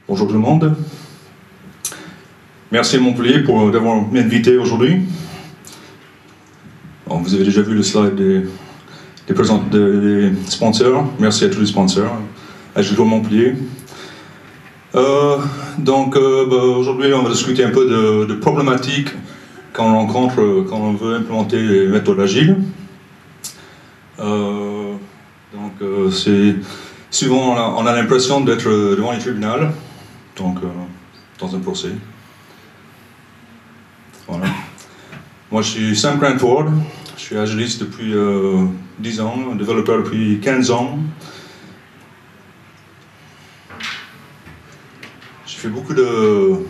Bonjour tout le monde. Merci à Montpellier d'avoir m'invité aujourd'hui. Bon, vous avez déjà vu le slide des sponsors. Merci à tous les sponsors. Agilco Montpellier. Aujourd'hui, on va discuter un peu de problématiques qu'on rencontre quand on veut implémenter les méthodes agiles. C'est souvent, on a l'impression d'être devant les tribunaux, dans un procès. Voilà. Moi, je suis Sam Cranford, je suis agiliste depuis 10 ans, développeur depuis 15 ans. Je fais beaucoup de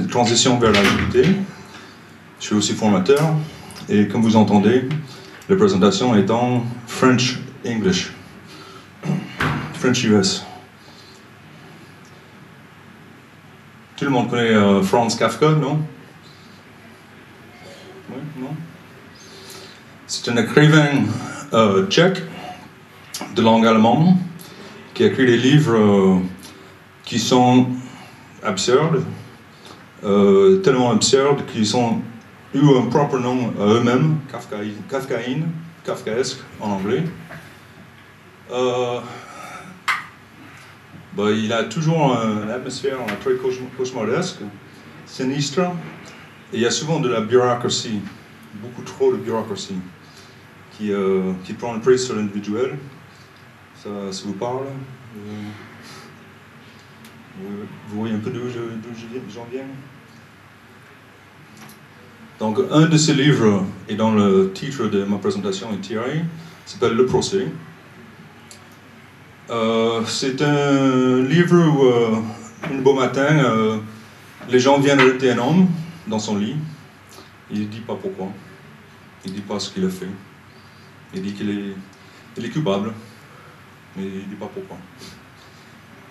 transitions vers l'agilité. Je suis aussi formateur, et comme vous entendez, la présentation est en French English, French US. Tout le monde connaît Franz Kafka, non? Oui, non? C'est un écrivain tchèque de langue allemande qui a écrit des livres qui sont absurdes, tellement absurdes qu'ils ont eu un propre nom à eux-mêmes, kafkaesque en anglais. Il a toujours une atmosphère très cauchemardesque, sinistre, et il y a souvent de la bureaucratie, beaucoup trop de bureaucratie, qui prend le prix sur l'individuel. Ça vous parle? Vous voyez un peu d'où j'en viens? Donc, un de ces livres, et dans le titre de ma présentation est tiré, s'appelle Le procès. C'est un livre où, un beau matin, les gens viennent arrêter un homme dans son lit. Il ne dit pas pourquoi. Il ne dit pas ce qu'il a fait. Il dit qu'il est coupable, mais il ne dit pas pourquoi.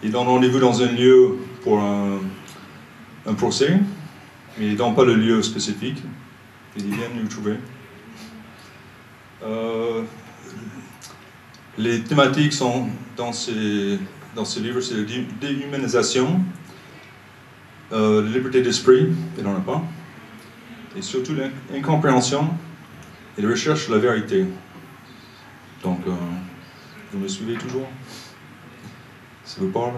Il donne rendez-vous dans un lieu pour un procès, mais il ne donne pas le lieu spécifique. Il dit viens nous trouver. Les thématiques sont dans ces livres, c'est la déhumanisation, la liberté d'esprit, il n'en a pas, et surtout l'incompréhension et la recherche de la vérité. Donc, vous me suivez toujours? Ça vous parle?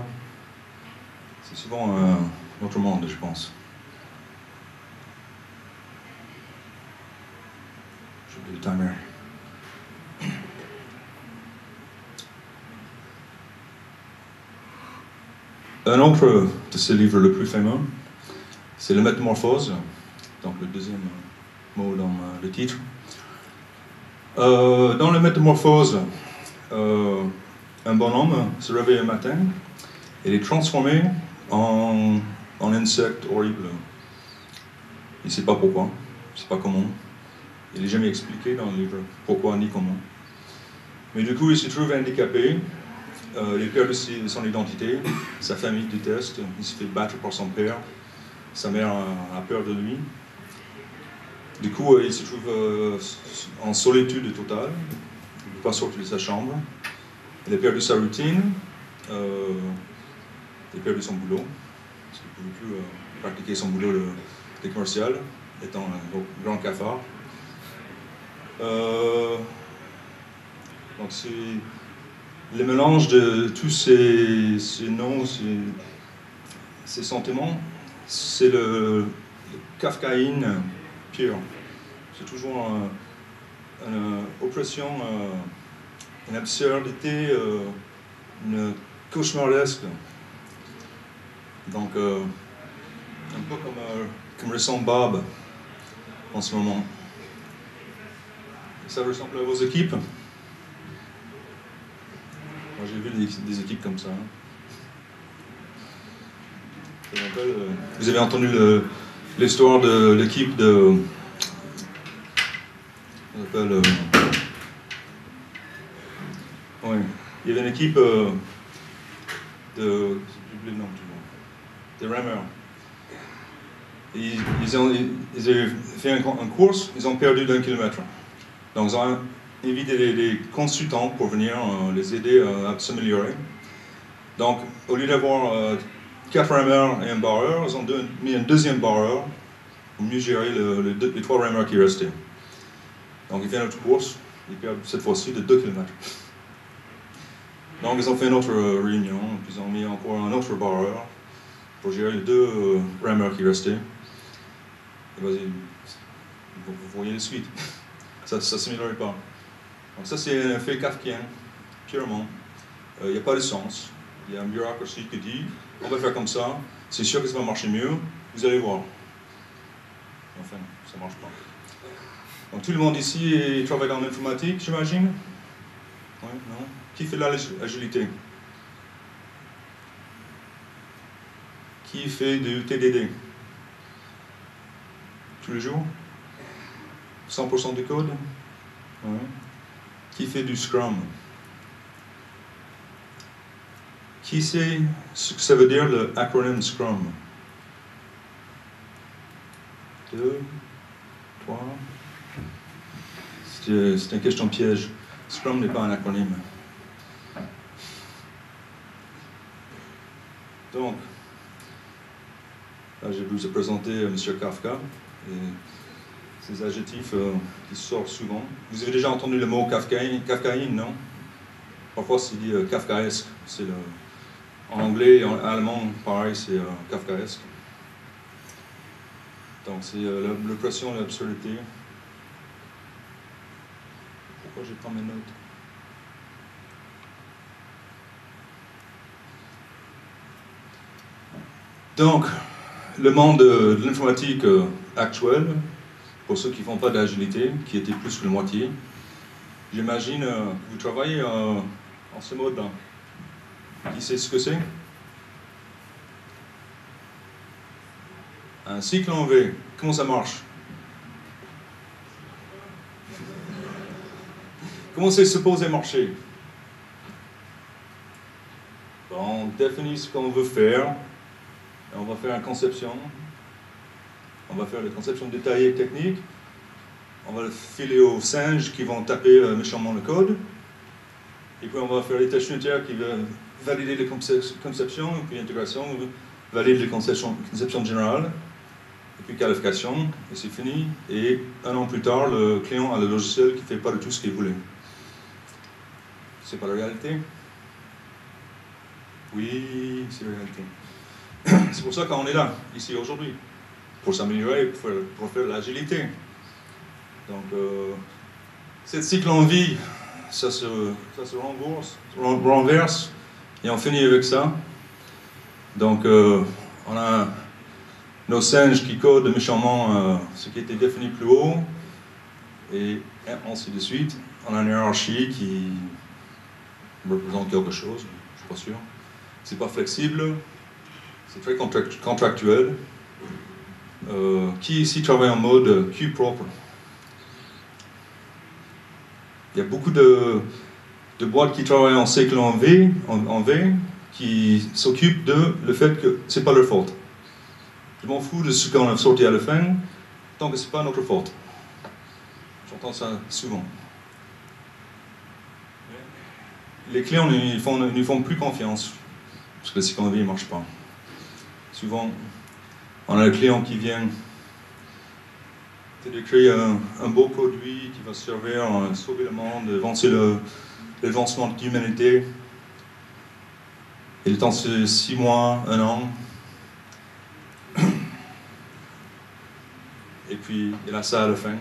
C'est souvent notre monde, je pense. J'ai oublié le timer. Un autre de ces livres le plus fameux, c'est La Métamorphose, donc le deuxième mot dans le titre. Dans La Métamorphose, un bonhomme se réveille un matin et il est transformé en insecte horrible. Il ne sait pas pourquoi, il ne sait pas comment. Il n'est jamais expliqué dans le livre pourquoi ni comment. Mais du coup, il se trouve handicapé. Il a perdu son identité, sa famille déteste, il se fait battre par son père, sa mère a peur de lui. Du coup, il se trouve en solitude totale, il ne peut pas sortir de sa chambre. Il a perdu sa routine, il a perdu son boulot, parce qu'il ne pouvait plus pratiquer son boulot de commercial, étant un grand cafard. Donc c'est le mélange de tous ces noms, ces sentiments, c'est le kafkaïne pur. C'est toujours une oppression, une absurdité, une cauchemardesque. Donc, un peu comme ressent Bob en ce moment. Ça ressemble à vos équipes? Moi, j'ai vu des équipes comme ça. Vous avez entendu l'histoire de l'équipe de... Oui, il y avait une équipe de... J'ai oublié le nom toujours. Des rameurs. Ils avaient fait une course, ils ont perdu d'1 kilomètre. Donc, ils ont invité des consultants pour venir les aider à s'améliorer. Donc, au lieu d'avoir 4 rammers et un barreur, ils ont mis un deuxième barreur pour mieux gérer les 3 rammers qui restaient. Donc ils font notre course, ils perdent cette fois-ci de 2 km. Donc ils ont fait une autre réunion, puis ils ont mis encore un autre barreur pour gérer les 2 rammers qui restaient. Et vas-y, vous voyez la suite. Ça ne s'améliorait pas. Donc ça c'est un effet kafkien, purement. Il n'y a pas de sens. Il y a une bureaucratie qui dit, on va faire comme ça, c'est sûr que ça va marcher mieux, vous allez voir. Enfin, ça ne marche pas. Donc tout le monde ici travaille dans l'informatique, j'imagine? Oui, non? Qui fait l'agilité? Qui fait du TDD? Tous les jours? 100% du code? Oui. Qui fait du Scrum? Qui sait ce que ça veut dire l'acronyme Scrum? 2, 3. C'est une question piège. Scrum n'est pas un acronyme. Donc, là, je vais vous présenter M. Kafka et ses adjectifs qui sortent souvent. Vous avez déjà entendu le mot kafkaïne, non? Parfois, c'est dit kafkaesque. En anglais et en allemand, pareil, c'est kafkaesque. Donc, c'est l'oppression et l'absurdité. Pourquoi je prends mes notes? Donc, le monde de l'informatique actuel, pour ceux qui ne font pas d'agilité, qui était plus que la moitié, j'imagine que vous travaillez en ce mode-là. Qui sait ce que c'est? Un cycle en V, comment ça marche? Comment c'est supposé marcher? On définit ce qu'on veut faire, et on va faire une conception. On va faire la conception détaillée technique. On va le filer aux singes qui vont taper méchamment le code. Et puis on va faire les tâches unitaires qui vont valider les conceptions, et puis intégration, valider les conceptions générales, et puis qualification, et c'est fini. Et un an plus tard, le client a le logiciel qui ne fait pas du tout ce qu'il voulait. C'est pas la réalité? Oui, c'est la réalité. C'est pour ça qu'on est là, ici aujourd'hui, pour s'améliorer, pour faire l'agilité. Donc, cette cycle en vie, ça se renverse, et on finit avec ça. Donc, on a nos singes qui codent méchamment ce qui était défini plus haut, et ainsi de suite. On a une hiérarchie qui représente quelque chose, je ne suis pas sûr. C'est pas flexible, c'est très contractuel. Qui ici travaille en mode Q propre? Il y a beaucoup de boîtes qui travaillent en cycle en V, qui s'occupent de le fait que c'est pas leur faute. Je m'en fous de ce qu'on a sorti à la fin, tant que c'est pas notre faute. J'entends ça souvent. Les clients ne nous font plus confiance, parce que le cycle en V ne marche pas. Souvent, on a le client qui vient de créer un beau produit qui va servir à sauver le monde, avancer l'avancement de l'humanité. Et le temps c'est 6 mois, 1 an. Et puis il a ça à la fin.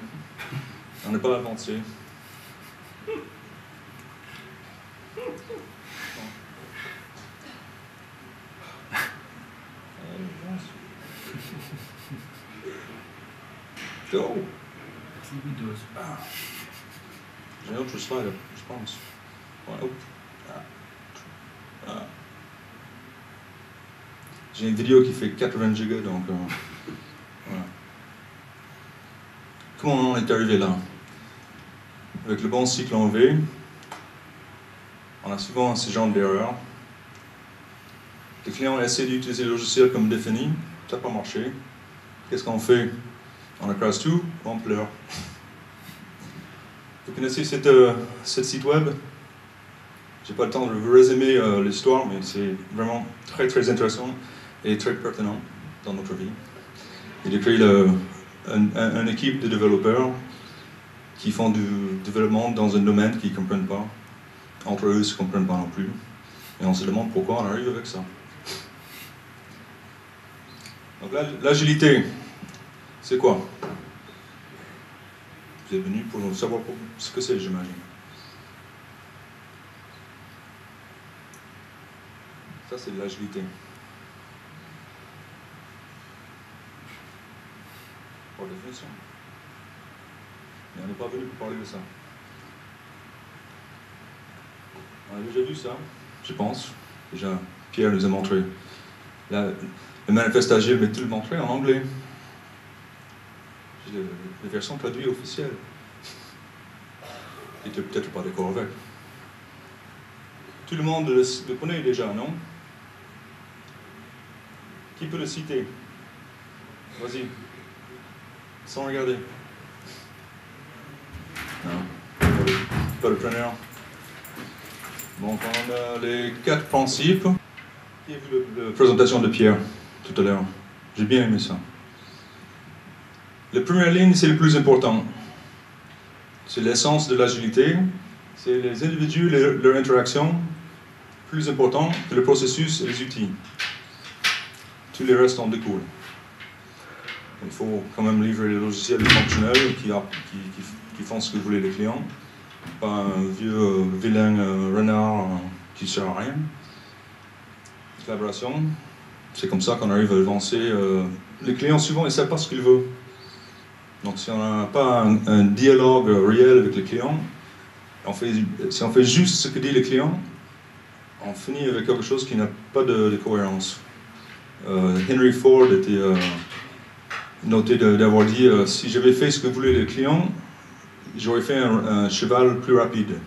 On n'est pas avancé. Go! J'ai un autre slide, je pense. Ouais, J'ai une vidéo qui fait 80 gigas, donc voilà. Comment on en est arrivé là? Avec le bon cycle en V, on a souvent ce genre d'erreur. Les clients essaient d'utiliser le logiciel comme défini, ça n'a pas marché. Qu'est-ce qu'on fait? On écrase tout, on pleure. Vous connaissez cette site web? J'ai pas le temps de vous résumer l'histoire, mais c'est vraiment très très intéressant. est très pertinent dans notre vie. Il a créé une équipe de développeurs qui font du développement dans un domaine qu'ils ne comprennent pas. Entre eux, ils ne se comprennent pas non plus. Et on se demande pourquoi on arrive avec ça. Donc l'agilité, c'est quoi? Vous êtes venu pour savoir ce que c'est, j'imagine. Ça, c'est de l'agilité. Par définition. Mais on n'est pas venu pour parler de ça. On a déjà vu ça, je pense. Déjà, Pierre nous a montré. Le manifeste agile, mais tout le montrer en anglais. La version traduite officielle. Il n'était peut-être pas d'accord avec. Tout le monde le connaît déjà, non? Qui peut le citer? Vas-y. Sans regarder. Non. Pas le preneur. Donc on a les 4 principes. Qui a vu la présentation de Pierre tout à l'heure? J'ai bien aimé ça. La première ligne, c'est le plus important. C'est l'essence de l'agilité. C'est les individus, leur interaction, plus important que le processus et les outils. Tous les restes en découlent. Il faut quand même livrer les logiciels fonctionnels qui font ce que voulaient les clients. Pas un vieux vilain renard qui ne sert à rien. Collaboration, c'est comme ça qu'on arrive à avancer. Les clients, souvent, ils ne savent pas ce qu'ils veulent. Donc, si on n'a pas un dialogue réel avec les clients, si on fait juste ce que dit le client, on finit avec quelque chose qui n'a pas de cohérence. Henry Ford était noté d'avoir dit si j'avais fait ce que voulait le client, j'aurais fait un cheval plus rapide.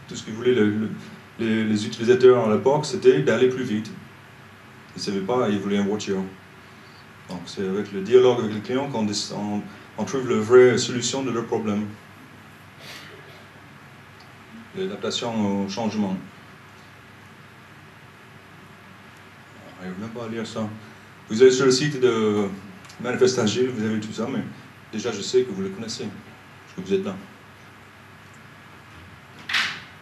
Tout ce que voulaient les utilisateurs à l'époque, c'était d'aller plus vite. Ils ne savaient pas, ils voulaient une voiture. Donc c'est avec le dialogue avec les clients qu'on trouve la vraie solution de leurs problèmes. L'adaptation au changement. On n'arrive même pas à lire ça. Vous allez sur le site de Manifeste Agile, vous avez tout ça, mais déjà je sais que vous le connaissez, parce que vous êtes là.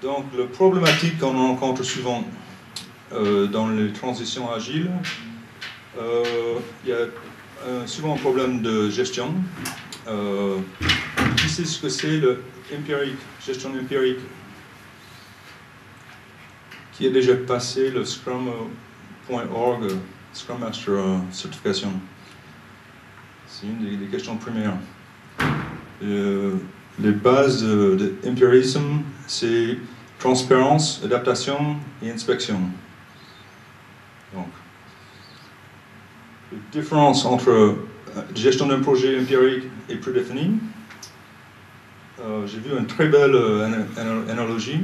Donc la problématique qu'on rencontre souvent dans les transitions agiles, il y a souvent un problème de gestion. Qui sait ce que c'est le empirique, gestion empirique? Qui a déjà passé le Scrum.org, Scrum Master Certification? C'est une des questions primaires. Les bases de l'empirisme, c'est transparence, adaptation et inspection. Donc, la différence entre gestion d'un projet empirique et prédéfini, j'ai vu une très belle analogie.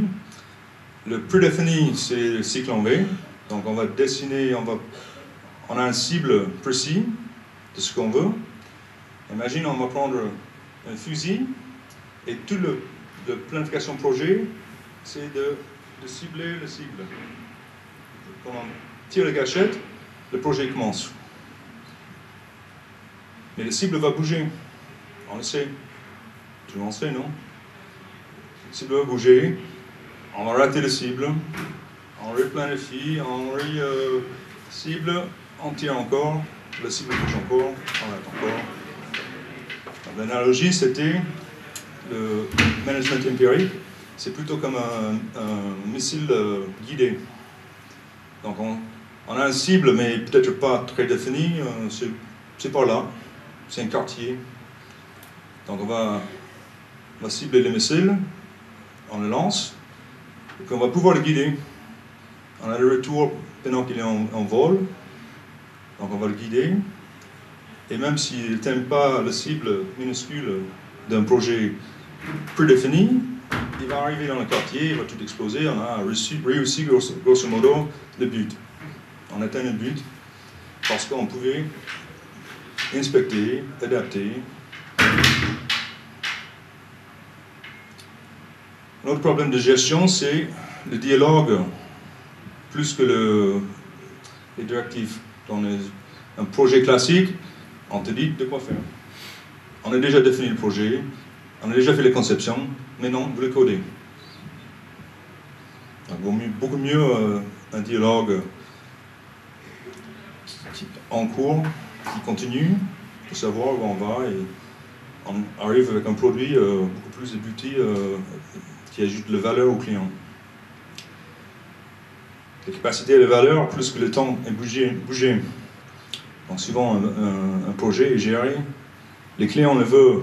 Le prédéfini, c'est le cycle en V. Donc on va dessiner, on a une cible précise de ce qu'on veut. Imagine, on va prendre un fusil et toute la planification projet, c'est de cibler le cible. Quand on tire la gâchette, le projet commence. Mais la cible va bouger. On le sait. Tout le monde sait, non? La cible va bouger. On va rater la cible. On replanifie. On cible. On tire encore. La cible bouge encore. On rate encore. L'analogie, c'était le management empirique. C'est plutôt comme un missile guidé. Donc on a une cible, mais peut-être pas très définie. C'est par là. C'est un quartier. Donc on va cibler le missile, on le lance, et puis on va pouvoir le guider. On a le retour pendant qu'il est en vol, donc on va le guider. Et même s'il n'atteint pas la cible minuscule d'un projet prédéfini, il va arriver dans le quartier, il va tout exploser, on a réussi grosso modo le but. On atteint le but parce qu'on pouvait inspecter, adapter. L'autre problème de gestion, c'est le dialogue. Plus que les directives. Dans un projet classique, on te dit de quoi faire. On a déjà défini le projet, on a déjà fait les conceptions, mais non, vous le codez. Donc, il vaut beaucoup mieux un dialogue en cours, qui continue, pour savoir où on va, et on arrive avec un produit beaucoup plus abouti qui ajoute de la valeur au client. La capacité et la valeur, plus que le temps est bougé. Donc souvent, un projet est géré. Les clients le veulent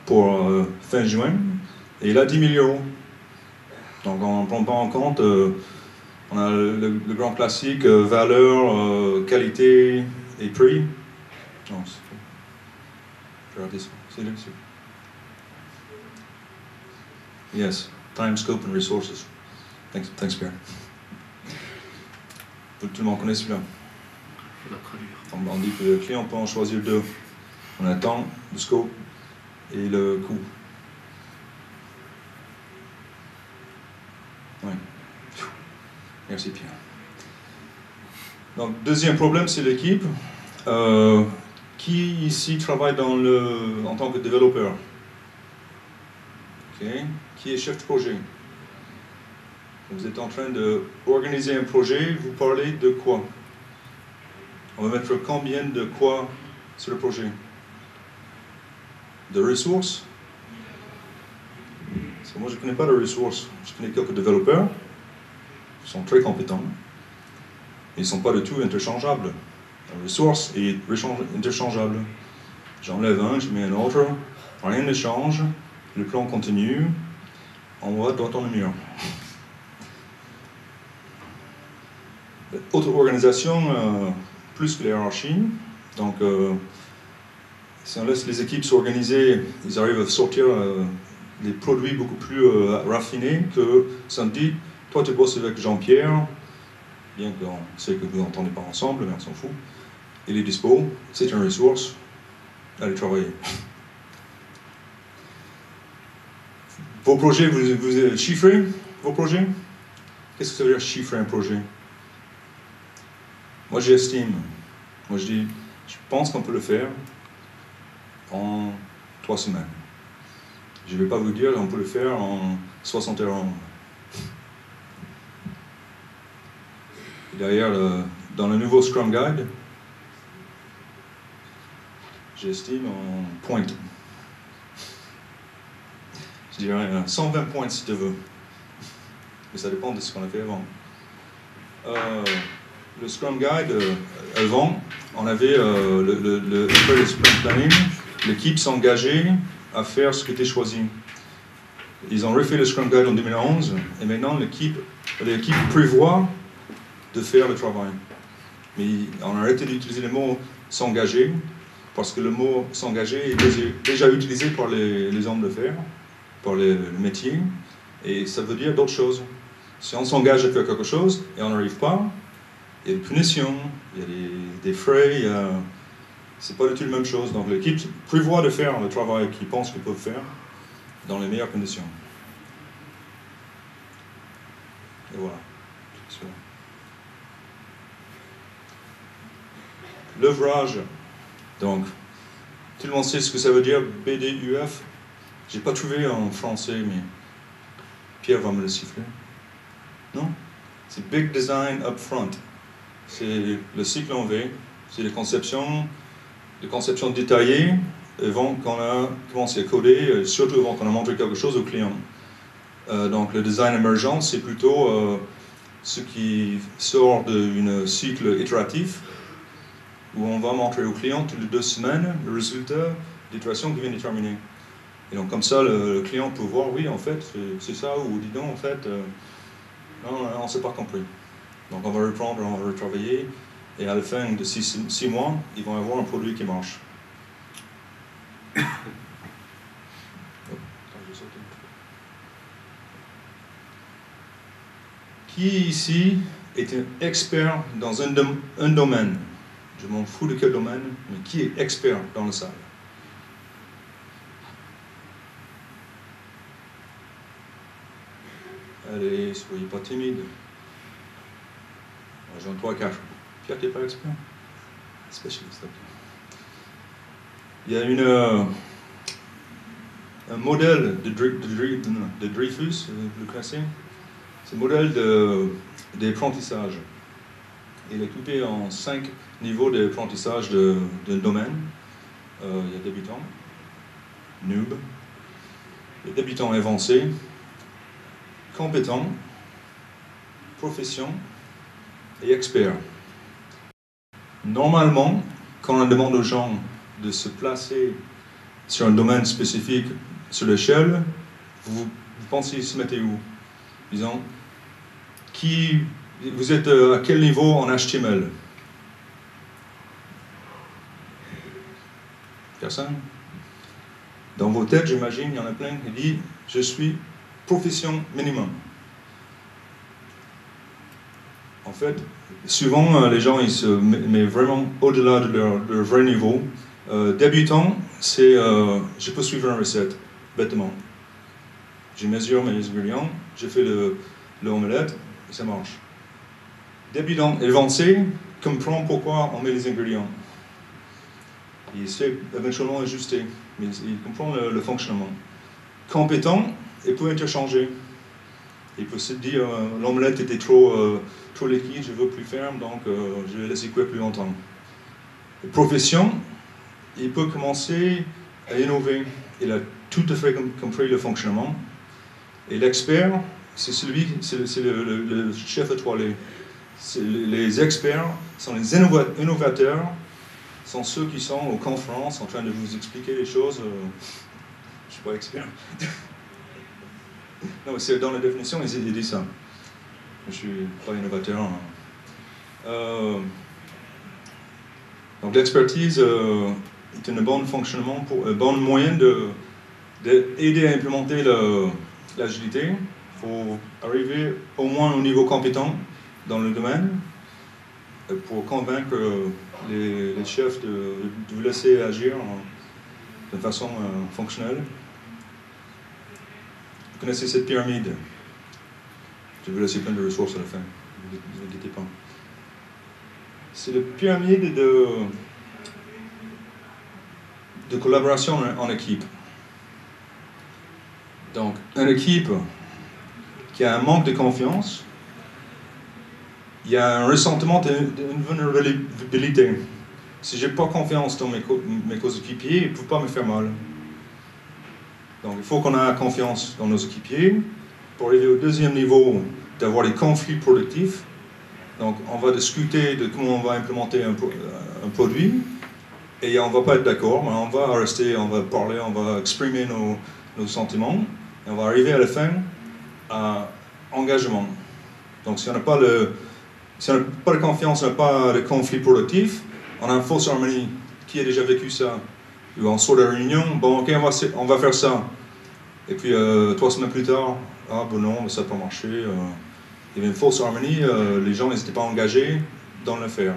pour fin juin, et il a 10 000 euros. Donc on ne prend pas en compte, on a le grand classique, valeur, qualité et prix. Non, je vais regarder ça. C'est là-dessus. Yes, time, scope and resources. Thanks Pierre. Tout le monde connaît celui-là. On dit que le client peut en choisir deux. On a le temps, le scope et le coût. Oui. Merci Pierre. Donc, deuxième problème, c'est l'équipe. Qui ici travaille en tant que développeur? Okay. Qui est chef de projet? Vous êtes en train d'organiser un projet, vous parlez de quoi? On va mettre combien de quoi sur le projet? De ressources? Parce que moi, je ne connais pas de ressources. Je connais quelques développeurs qui sont très compétents. Ils ne sont pas du tout interchangeables. La ressource est interchangeable. J'enlève un, je mets un autre, rien ne change, le plan continue, on va droit dans le mur. Autre organisation, plus que la hiérarchie. Donc, si on laisse les équipes s'organiser, ils arrivent à sortir des produits beaucoup plus raffinés que si on dit, toi tu bosses avec Jean-Pierre, bien qu'on sait que vous n'entendez pas ensemble, mais on s'en fout. Il est dispo, c'est une ressource, allez travailler. Vos projets, vous chiffrez vos projets? Qu'est-ce que ça veut dire chiffrer un projet? Moi j'estime, moi je dis, je pense qu'on peut le faire en 3 semaines. Je ne vais pas vous dire on peut le faire en 71. Derrière, dans le nouveau Scrum Guide, j'estime en pointe. Je dirais 120 points si tu veux. Mais ça dépend de ce qu'on a fait avant. Le Scrum Guide, avant, on avait le Sprint Planning, l'équipe s'engageait à faire ce qui était choisi. Ils ont refait le Scrum Guide en 2011, et maintenant l'équipe prévoit de faire le travail. Mais on a arrêté d'utiliser le mot s'engager, parce que le mot s'engager est déjà utilisé par les hommes de fer, par le métier, et ça veut dire d'autres choses. Si on s'engage à faire quelque chose et on n'arrive pas, il y a des punitions, il y a des frais, c'est pas du tout la même chose. Donc l'équipe prévoit de faire le travail qu'ils pensent qu'ils peuvent faire dans les meilleures conditions. Et voilà. L'œuvrage. Donc, tout le monde sait ce que ça veut dire, BDUF. J'ai pas trouvé en français, mais Pierre va me le siffler. Non? C'est Big Design Upfront. C'est le cycle en V. C'est les conceptions détaillées avant qu'on a commencé à coder, surtout avant qu'on a montré quelque chose au client. Donc le design émergent, c'est plutôt ce qui sort d'un cycle itératif, où on va montrer au client toutes les 2 semaines le résultat d'itération qui vient de terminer. Et donc comme ça, le client peut voir, oui, en fait, c'est ça, ou dis donc, en fait, non, on ne s'est pas compris. Donc on va reprendre, on va retravailler, et à la fin de 6 mois, ils vont avoir un produit qui marche. Qui ici est un expert dans un domaine? Je m'en fous de quel domaine, mais qui est expert dans la salle? Allez, soyez pas timide. J'en ai 3, 4. Pierre, tu n'es pas expert? Spécialiste, ok. Il y a un modèle de Dreyfus, le classé. C'est le modèle d'apprentissage. Il est coupé en 5 niveaux d'apprentissage d'un domaine. Il y a débutant, noob, le débutant avancé, compétent, profession et expert. Normalement, quand on demande aux gens de se placer sur un domaine spécifique sur l'échelle, vous pensez se mettre où? Disons, vous êtes à quel niveau en HTML? Personne? Dans vos têtes, j'imagine, il y en a plein qui disent « Je suis profession minimum ». En fait, souvent, les gens ils se mettent vraiment au-delà de leur vrai niveau. Débutant, c'est je peux suivre une recette, bêtement. Je mesure mes ingrédients, je fais l'omelette, et ça marche. Débutant avancé comprend pourquoi on met les ingrédients. Il sait éventuellement ajuster, mais il comprend le fonctionnement. Compétent, il peut interchanger. Il peut se dire l'omelette était trop liquide, je veux plus ferme, donc je vais laisser cuire plus longtemps. Profession, il peut commencer à innover. Il a tout à fait compris le fonctionnement. Et l'expert, c'est le chef étoilé. Les experts sont les innovateurs, sont ceux qui sont aux conférences en train de vous expliquer les choses. Je ne suis pas expert. Non, c'est dans la définition, il dit ça. Je ne suis pas innovateur. Donc l'expertise est un bon fonctionnement, un bon moyen d'aider à implémenter l'agilité. Il faut arriver au moins au niveau compétent dans le domaine pour convaincre les chefs de vous laisser agir de façon fonctionnelle. Vous connaissez cette pyramide? Je vais vous laisser plein de ressources à la fin, ne vous inquiétez pas. C'est la pyramide de collaboration en équipe. Donc, une équipe qui a un manque de confiance, il y a un ressentiment d'une vulnérabilité. Si je n'ai pas confiance dans mes coéquipiers, ils ne peuvent pas me faire mal. Donc il faut qu'on ait confiance dans nos équipiers. Pour arriver au deuxième niveau, d'avoir des conflits productifs. Donc on va discuter de comment on va implémenter un produit. Et on ne va pas être d'accord, mais on va rester, on va parler, on va exprimer nos sentiments. Et on va arriver à la fin à engagement. Donc si on n'a pas de confiance, on n'a pas de conflit productif, on a une fausse harmonie. Qui a déjà vécu ça? On sort de la réunion, bon ok, on va faire ça. Et puis 3 semaines plus tard, ah bon non, ça n'a pas marché. Il y avait une fausse harmonie, les gens n'étaient pas engagés dans le faire.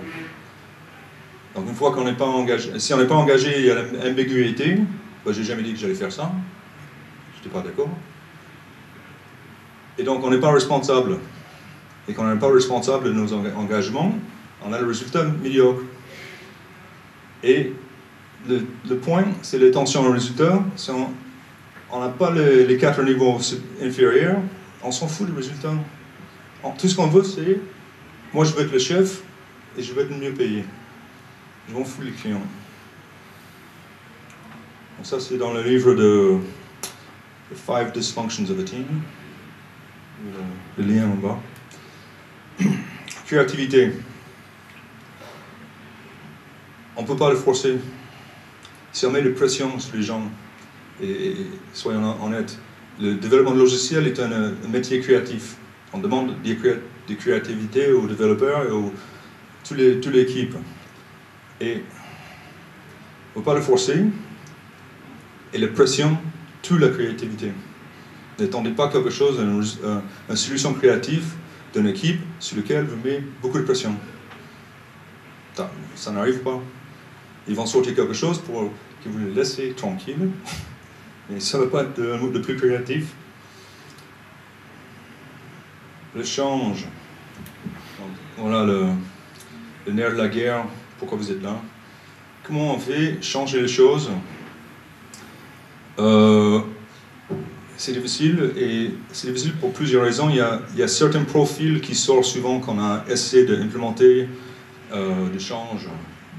Donc une fois qu'on n'est pas engagé, si on n'est pas engagé, il y a l'ambiguïté. Ben, j'ai jamais dit que j'allais faire ça. Je n'étais pas d'accord. Et donc on n'est pas responsable. Et quand on n'est pas responsable de nos engagements, on a le résultat médiocre. Et le point, c'est l'attention au résultat. Si on n'a pas les 4 niveaux inférieurs, on s'en fout du résultat. Tout ce qu'on veut, c'est, moi je veux être le chef et je veux être le mieux payé. Je m'en fous les clients. Donc ça, c'est dans le livre de The 5 Dysfunctions of a Team. Le lien en bas. Créativité. On ne peut pas le forcer. Si on met de pression sur les gens, et soyons honnêtes, le développement de logiciel est un métier créatif. On demande de créativité aux développeurs et à toute l'équipe. Et on ne peut pas le forcer. Et la pression tue la créativité. N'attendez pas quelque chose, une solution créative d'une équipe sur laquelle vous mettez beaucoup de pression. Ça n'arrive pas. Ils vont sortir quelque chose pour que vous les laissez tranquille. Mais ça ne va pas être le plus créatif. Le change. Donc, voilà le nerf de la guerre, pourquoi vous êtes là. Comment on fait changer les choses? C'est difficile, et c'est difficile pour plusieurs raisons. Il y a certains profils qui sortent souvent quand on essaie d'implémenter des changes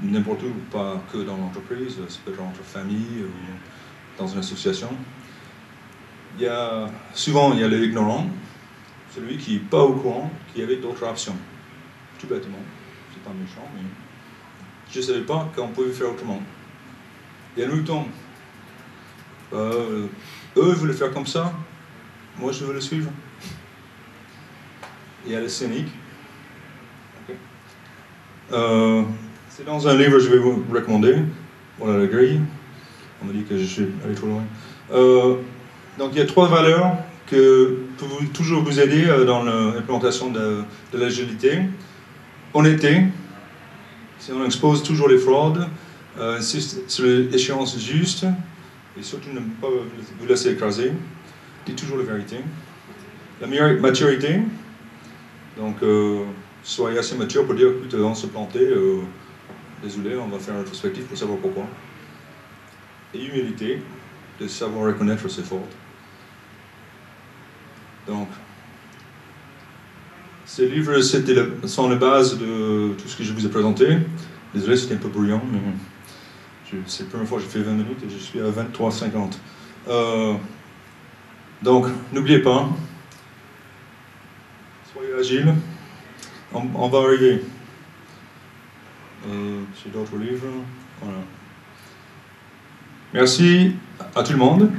n'importe où, pas que dans l'entreprise, ça peut être entre familles ou dans une association. Souvent, il y a l'ignorant, celui qui n'est pas au courant, qui avait d'autres options. Tout bêtement, c'est pas méchant, mais je ne savais pas qu'on pouvait faire autrement. Il y a le mouton. Eux voulaient faire comme ça, moi je veux le suivre. Il y a le cynique. Okay. C'est dans un livre que je vais vous recommander. Voilà la grille. On m'a dit que je suis allé trop loin. Donc il y a 3 valeurs que peuvent toujours vous aider dans l'implémentation de l'agilité. Honnêteté, si on expose toujours les fraudes, sur l'échéance juste, et surtout ne pas vous laisser écraser, dites toujours la vérité. La maturité, donc soyez assez mature pour dire, écoute, on se plantait, désolé, on va faire une rétrospective pour savoir pourquoi. Et humilité, de savoir reconnaître ses fautes. Donc, ces livres sont la base de tout ce que je vous ai présenté. Désolé, c'était un peu bruyant, mais c'est la première fois que j'ai fait 20 minutes et je suis à 23h50. Donc, n'oubliez pas, soyez agile, on va arriver. J'ai d'autres livres, voilà. Merci à tout le monde.